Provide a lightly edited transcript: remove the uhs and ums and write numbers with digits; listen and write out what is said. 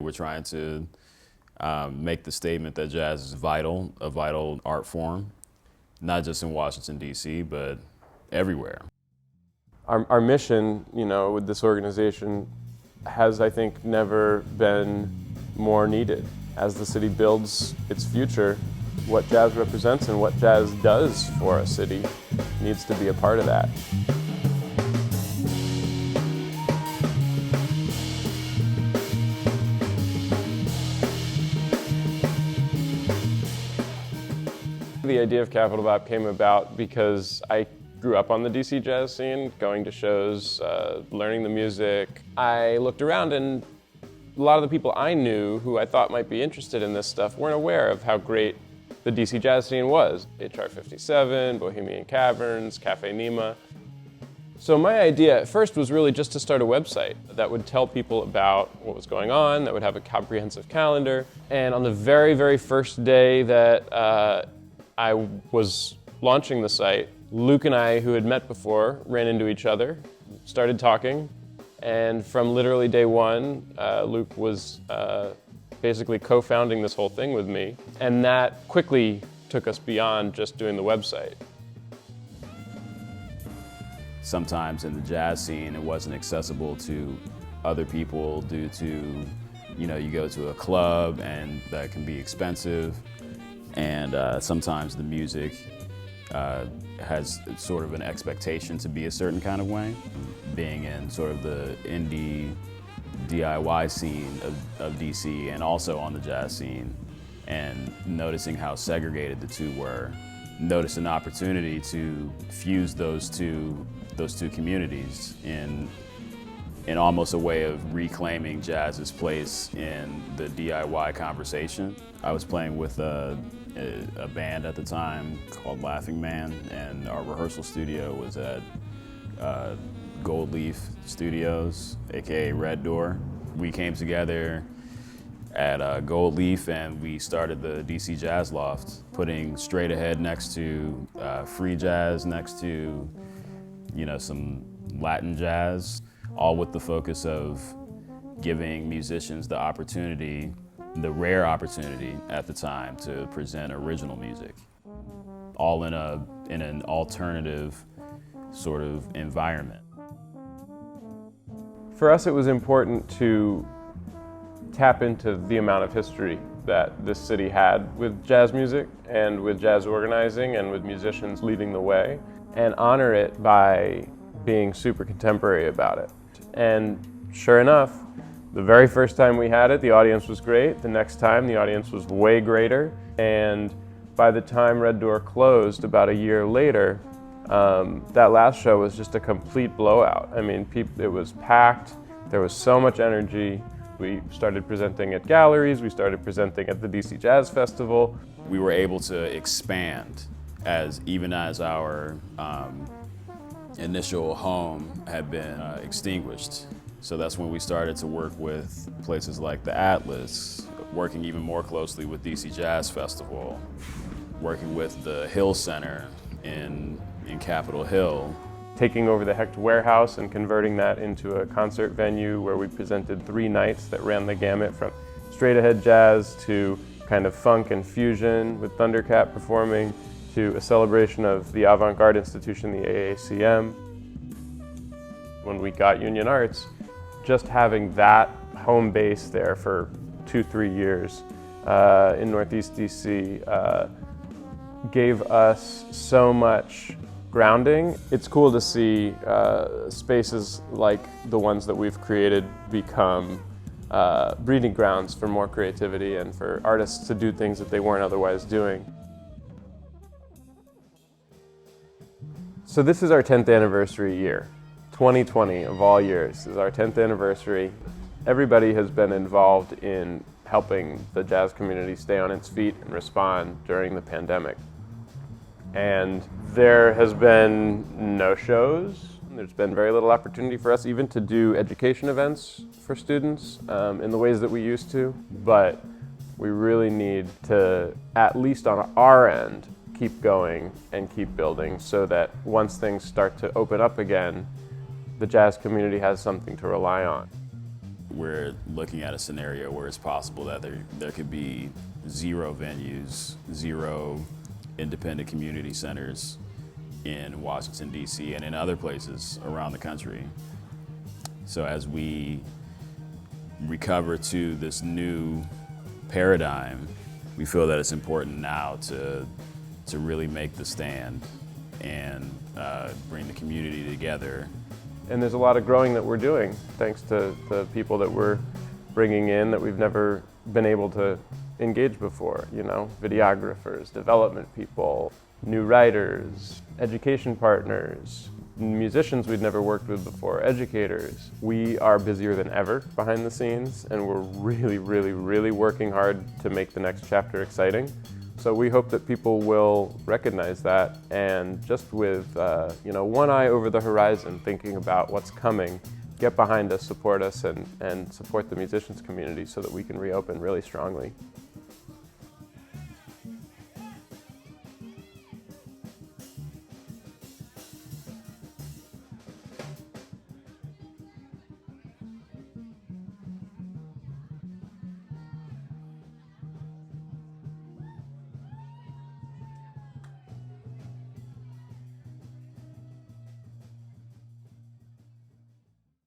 We're trying to make the statement that jazz is vital, a vital art form, not just in Washington, D.C., but everywhere. Our mission, with this organization has, I think, never been more needed. As the city builds its future, what jazz represents and what jazz does for a city needs to be a part of that. The idea of CapitalBop came about because I grew up on the DC jazz scene, going to shows, learning the music. I looked around and a lot of the people I knew who I thought might be interested in this stuff weren't aware of how great the DC jazz scene was. HR 57, Bohemian Caverns, Cafe Nima. So my idea at first was really just to start a website that would tell people about what was going on, that would have a comprehensive calendar. And on the very, very first day that I was launching the site, Luke and I, who had met before, ran into each other, started talking, and from literally day one, Luke was basically co-founding this whole thing with me, and that quickly took us beyond just doing the website. Sometimes in the jazz scene, it wasn't accessible to other people due to, you go to a club and that can be expensive. And sometimes the music has sort of an expectation to be a certain kind of way. Being in sort of the indie DIY scene of DC and also on the jazz scene, and noticing how segregated the two were, noticed an opportunity to fuse those two communities in almost a way of reclaiming jazz's place in the DIY conversation. I was playing with a band at the time called Laughing Man, and our rehearsal studio was at Gold Leaf Studios, aka Red Door. We came together at Gold Leaf and we started the DC Jazz Loft, putting straight ahead next to free jazz, next to some Latin jazz, all with the focus of giving musicians the opportunity, the rare opportunity at the time, to present original music, all in an alternative sort of environment. For us, it was important to tap into the amount of history that this city had with jazz music and with jazz organizing and with musicians leading the way, and honor it by being super contemporary about it. And sure enough, the very first time we had it, the audience was great. The next time, the audience was way greater. And by the time Red Door closed, about a year later, that last show was just a complete blowout. I mean, it was packed. There was so much energy. We started presenting at galleries. We started presenting at the DC Jazz Festival. We were able to expand even as our initial home had been extinguished. So that's when we started to work with places like the Atlas, working even more closely with DC Jazz Festival, working with the Hill Center in Capitol Hill. Taking over the Hecht Warehouse and converting that into a concert venue where we presented 3 nights that ran the gamut from straight ahead jazz to kind of funk and fusion, with Thundercat performing, to a celebration of the avant-garde institution, the AACM. When we got Union Arts, just having that home base there for 2-3 years in Northeast DC gave us so much grounding. It's cool to see spaces like the ones that we've created become breeding grounds for more creativity and for artists to do things that they weren't otherwise doing. So this is our 10th anniversary year. 2020 of all years is our 10th anniversary. Everybody has been involved in helping the jazz community stay on its feet and respond during the pandemic. And there has been no shows. There's been very little opportunity for us even to do education events for students in the ways that we used to. But we really need to, at least on our end, keep going and keep building so that once things start to open up again, the jazz community has something to rely on. we're looking at a scenario where it's possible that there could be 0 venues, 0 independent community centers in Washington, D.C. and in other places around the country. So as we recover to this new paradigm, we feel that it's important now to really make the stand and bring the community together. And there's a lot of growing that we're doing thanks to the people that we're bringing in that we've never been able to engage before, you know, videographers, development people, new writers, education partners, musicians we'd never worked with before, educators. We are busier than ever behind the scenes, and we're really, really, really working hard to make the next chapter exciting. So we hope that people will recognize that, and just with one eye over the horizon, thinking about what's coming, get behind us, support and support the musicians community so that we can reopen really strongly.